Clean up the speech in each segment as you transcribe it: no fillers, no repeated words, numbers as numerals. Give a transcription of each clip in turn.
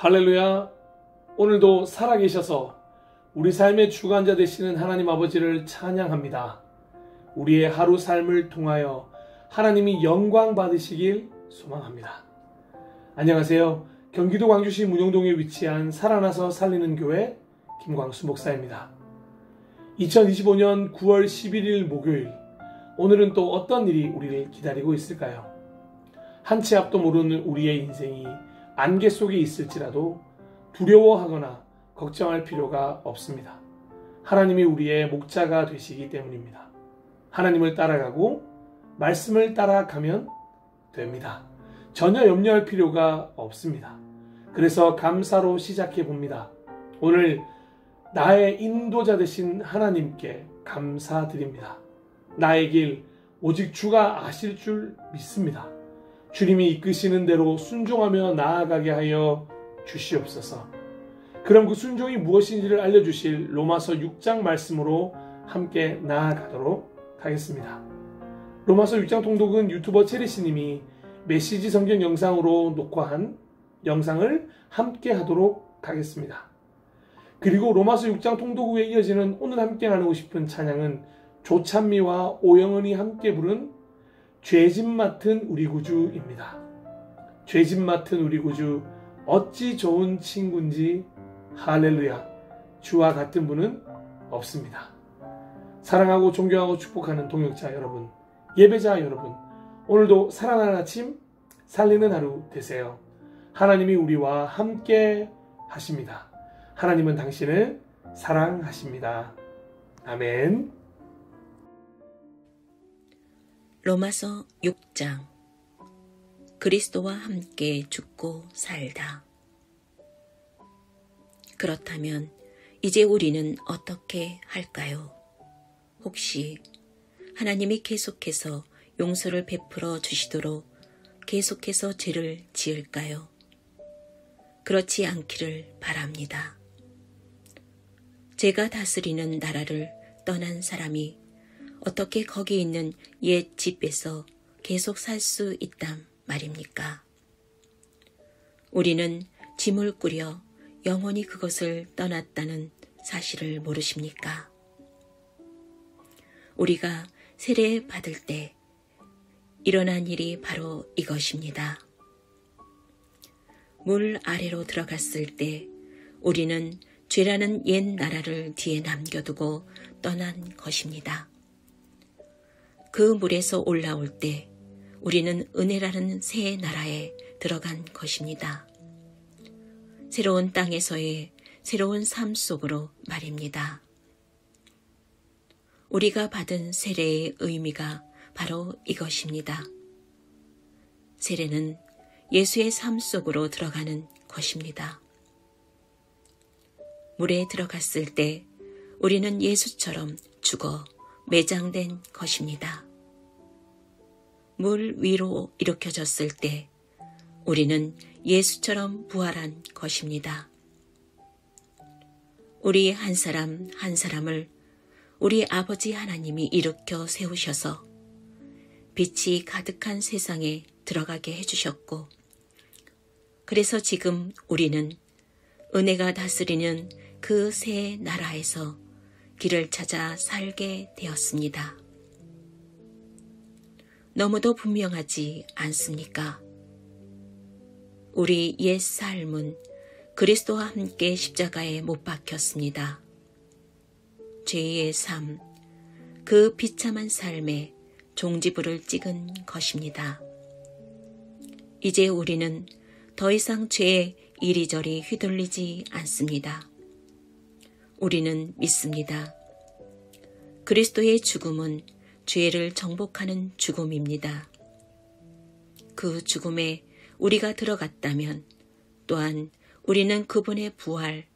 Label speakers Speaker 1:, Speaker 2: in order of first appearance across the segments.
Speaker 1: 할렐루야. 오늘도 살아계셔서 우리 삶의 주관자 되시는 하나님 아버지를 찬양합니다. 우리의 하루 삶을 통하여 하나님이 영광 받으시길 소망합니다. 안녕하세요. 경기도 광주시 문영동에 위치한 살아나서 살리는 교회 김광수 목사입니다. 2025년 9월 11일 목요일, 오늘은 또 어떤 일이 우리를 기다리고 있을까요? 한 치 앞도 모르는 우리의 인생이 안개 속에 있을지라도 두려워하거나 걱정할 필요가 없습니다. 하나님이 우리의 목자가 되시기 때문입니다. 하나님을 따라가고 말씀을 따라가면 됩니다. 전혀 염려할 필요가 없습니다. 그래서 감사로 시작해 봅니다. 오늘 나의 인도자 되신 하나님께 감사드립니다. 나의 길 오직 주가 아실 줄 믿습니다. 주님이 이끄시는 대로 순종하며 나아가게 하여 주시옵소서. 그럼 그 순종이 무엇인지를 알려주실 로마서 6장 말씀으로 함께 나아가도록 하겠습니다. 로마서 6장 통독은 유튜버 체리씨님이 메시지 성경 영상으로 녹화한 영상을 함께 하도록 하겠습니다. 그리고 로마서 6장 통독 후에 이어지는 오늘 함께 나누고 싶은 찬양은 조찬미와 오영은이 함께 부른 죄짐 맡은 우리 구주입니다. 죄짐 맡은 우리 구주, 어찌 좋은 친구인지. 할렐루야. 주와 같은 분은 없습니다. 사랑하고 존경하고 축복하는 동역자 여러분, 예배자 여러분, 오늘도 살아나는 아침, 살리는 하루 되세요. 하나님이 우리와 함께 하십니다. 하나님은 당신을 사랑하십니다. 아멘.
Speaker 2: 로마서 6장. 그리스도와 함께 죽고 살다. 그렇다면 이제 우리는 어떻게 할까요? 혹시 하나님이 계속해서 용서를 베풀어 주시도록 계속해서 죄를 지을까요? 그렇지 않기를 바랍니다. 죄가 다스리는 나라를 떠난 사람이 어떻게 거기 있는 옛 집에서 계속 살 수 있단 말입니까? 우리는 짐을 꾸려 영원히 그것을 떠났다는 사실을 모르십니까? 우리가 세례 받을 때 일어난 일이 바로 이것입니다. 물 아래로 들어갔을 때 우리는 죄라는 옛 나라를 뒤에 남겨두고 떠난 것입니다. 그 물에서 올라올 때 우리는 은혜라는 새 나라에 들어간 것입니다. 새로운 땅에서의 새로운 삶 속으로 말입니다. 우리가 받은 세례의 의미가 바로 이것입니다. 세례는 예수의 삶 속으로 들어가는 것입니다. 물에 들어갔을 때 우리는 예수처럼 죽어 매장된 것입니다. 물 위로 일으켜졌을 때 우리는 예수처럼 부활한 것입니다. 우리 한 사람 한 사람을 우리 아버지 하나님이 일으켜 세우셔서 빛이 가득한 세상에 들어가게 해주셨고, 그래서 지금 우리는 은혜가 다스리는 그 새 나라에서 길을 찾아 살게 되었습니다. 너무도 분명하지 않습니까? 우리 옛 삶은 그리스도와 함께 십자가에 못 박혔습니다. 죄의 삶, 그 비참한 삶에 종지부를 찍은 것입니다. 이제 우리는 더 이상 죄에 이리저리 휘둘리지 않습니다. 우리는 믿습니다. 그리스도의 죽음은 죄를 정복하는 죽음입니다. 그 죽음에 우리가 들어갔다면 또한 우리는 그분의 부활,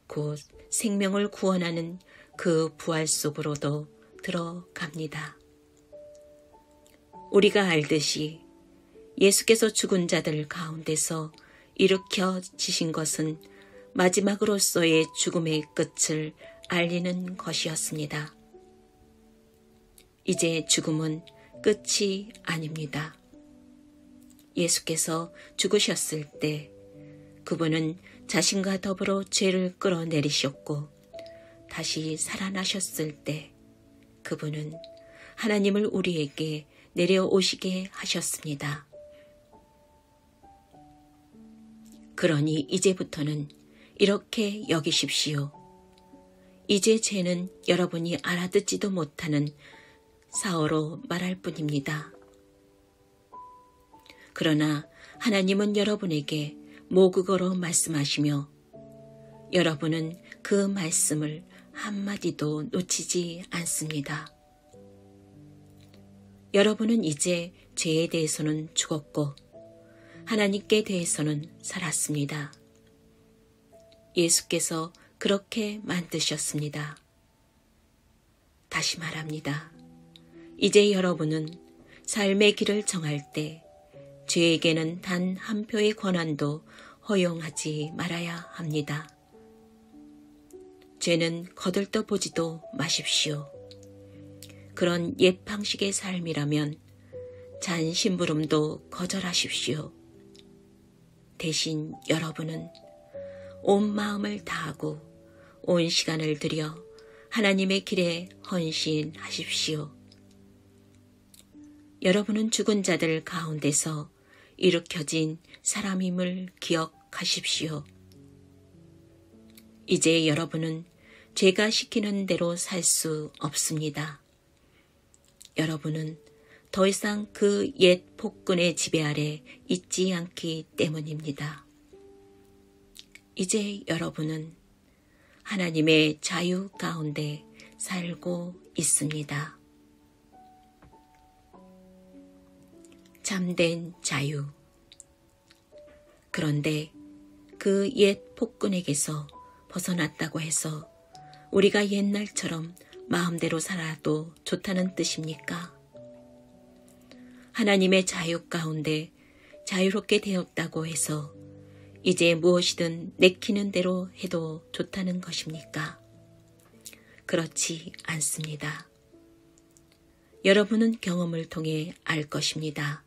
Speaker 2: 곧 생명을 구원하는 그 부활 속으로도 들어갑니다. 우리가 알듯이 예수께서 죽은 자들 가운데서 일으켜지신 것은 마지막으로서의 죽음의 끝을 알리는 것이었습니다. 이제 죽음은 끝이 아닙니다. 예수께서 죽으셨을 때 그분은 자신과 더불어 죄를 끌어내리셨고 다시 살아나셨을 때 그분은 하나님을 우리에게 내려오시게 하셨습니다. 그러니 이제부터는 이렇게 여기십시오. 이제 죄는 여러분이 알아듣지도 못하는 사어로 말할 뿐입니다. 그러나 하나님은 여러분에게 모국어로 말씀하시며 여러분은 그 말씀을 한마디도 놓치지 않습니다. 여러분은 이제 죄에 대해서는 죽었고 하나님께 대해서는 살았습니다. 예수께서 그렇게 만드셨습니다. 다시 말합니다. 이제 여러분은 삶의 길을 정할 때 죄에게는 단 한 표의 권한도 허용하지 말아야 합니다. 죄는 거들떠 보지도 마십시오. 그런 옛 방식의 삶이라면 잔 심부름도 거절하십시오. 대신 여러분은 온 마음을 다하고 온 시간을 들여 하나님의 길에 헌신하십시오. 여러분은 죽은 자들 가운데서 일으켜진 사람임을 기억하십시오. 이제 여러분은 죄가 시키는 대로 살 수 없습니다. 여러분은 더 이상 그 옛 폭군의 지배 아래 있지 않기 때문입니다. 이제 여러분은 하나님의 자유 가운데 살고 있습니다. 참된 자유. 그런데 그 옛 폭군에게서 벗어났다고 해서 우리가 옛날처럼 마음대로 살아도 좋다는 뜻입니까? 하나님의 자유 가운데 자유롭게 되었다고 해서 이제 무엇이든 내키는 대로 해도 좋다는 것입니까? 그렇지 않습니다. 여러분은 경험을 통해 알 것입니다.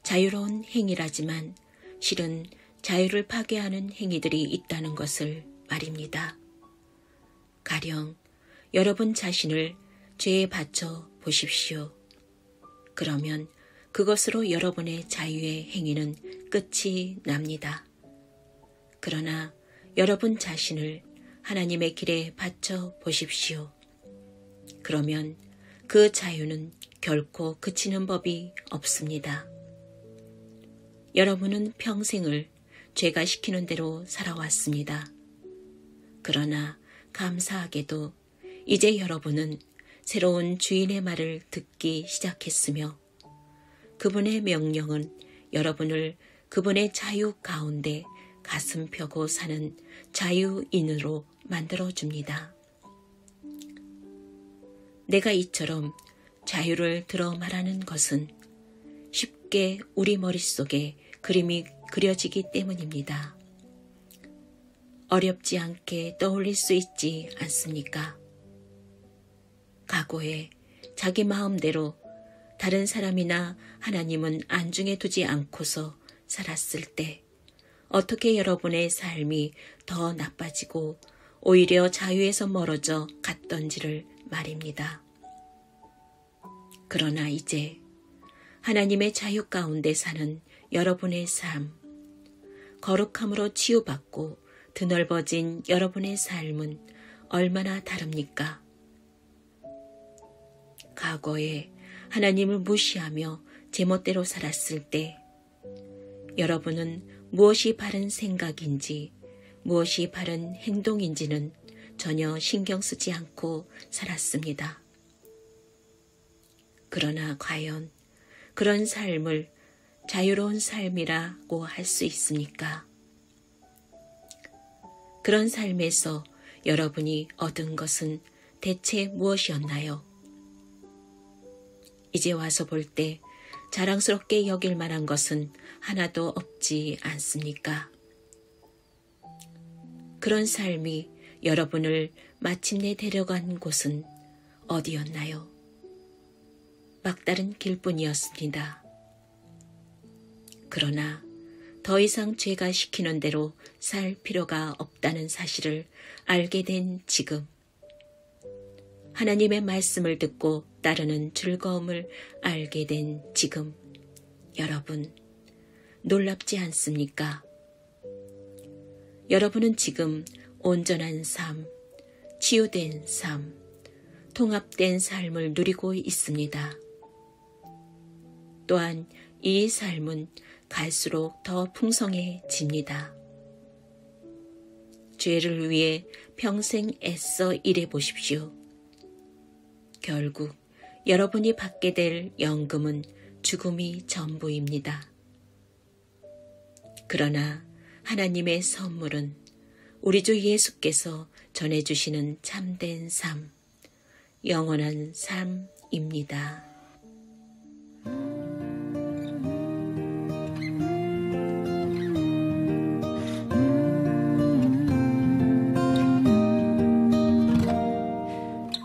Speaker 2: 자유로운 행위라지만 실은 자유를 파괴하는 행위들이 있다는 것을 말입니다. 가령 여러분 자신을 죄에 바쳐 보십시오. 그러면 그것으로 여러분의 자유의 행위는 끝이 납니다. 그러나 여러분 자신을 하나님의 길에 바쳐 보십시오. 그러면 그 자유는 결코 그치는 법이 없습니다. 여러분은 평생을 죄가 시키는 대로 살아왔습니다. 그러나 감사하게도 이제 여러분은 새로운 주인의 말을 듣기 시작했으며 그분의 명령은 여러분을 그분의 자유 가운데 가슴 펴고 사는 자유인으로 만들어줍니다. 내가 이처럼 자유를 들어 말하는 것은 쉽게 우리 머릿속에 그림이 그려지기 때문입니다. 어렵지 않게 떠올릴 수 있지 않습니까? 과거에 자기 마음대로 다른 사람이나 하나님은 안중에 두지 않고서 살았을 때 어떻게 여러분의 삶이 더 나빠지고 오히려 자유에서 멀어져 갔던지를 말입니다. 그러나 이제 하나님의 자유 가운데 사는 여러분의 삶, 거룩함으로 치유받고 드넓어진 여러분의 삶은 얼마나 다릅니까? 과거에 하나님을 무시하며 제멋대로 살았을 때 여러분은 무엇이 바른 생각인지 무엇이 바른 행동인지는 전혀 신경 쓰지 않고 살았습니다. 그러나 과연 그런 삶을 자유로운 삶이라고 할 수 있습니까? 그런 삶에서 여러분이 얻은 것은 대체 무엇이었나요? 이제 와서 볼 때 자랑스럽게 여길 만한 것은 하나도 없지 않습니까? 그런 삶이 여러분을 마침내 데려간 곳은 어디였나요? 막다른 길뿐이었습니다. 그러나 더 이상 제가 시키는 대로 살 필요가 없다는 사실을 알게 된 지금, 하나님의 말씀을 듣고 따르는 즐거움을 알게 된 지금, 여러분, 놀랍지 않습니까? 여러분은 지금 온전한 삶, 치유된 삶, 통합된 삶을 누리고 있습니다. 또한 이 삶은 갈수록 더 풍성해집니다. 죄를 위해 평생 애써 일해 보십시오. 결국 여러분이 받게 될 연금은 죽음이 전부입니다. 그러나 하나님의 선물은 우리 주 예수께서 전해주시는 참된 삶, 영원한 삶입니다.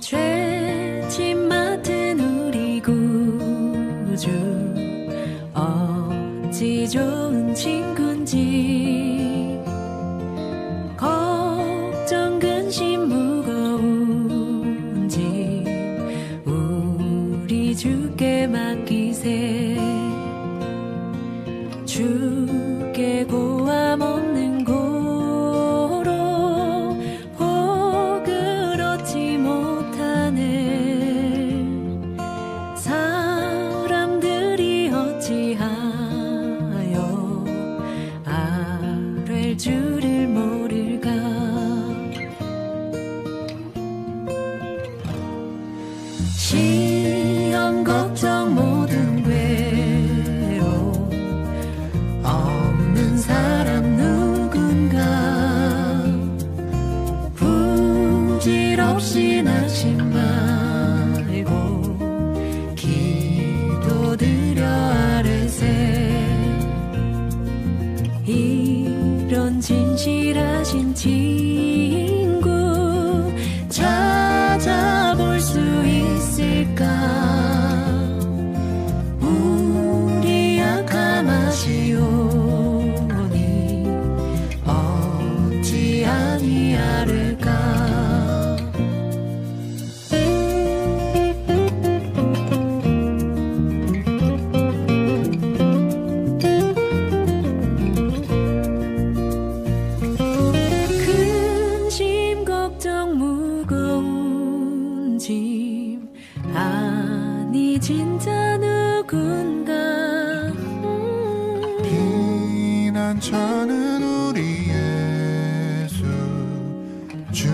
Speaker 3: 죄짐 맡은 우리 구주, 어찌 좋은 친구인지, 걱정 근심 무거운 짐 우리 주께 맡기세. 주께 고함 없는 고로 복을 얻지 못하네. 사람들이 어찌하여 아랠 줄을 모를까. 시험 걱정 모든 괴로움 없는 사람 누군가. 부질없이 낙심 말고 기도드려 아뢰세. 이런 진실하신 친구 찾아볼 수 있을까. 우리 약함하시오니 어찌 아니하를까. 근심 걱정 무거운 짐 아니 진짜 누군가.
Speaker 4: 피난처는 우리 예수 주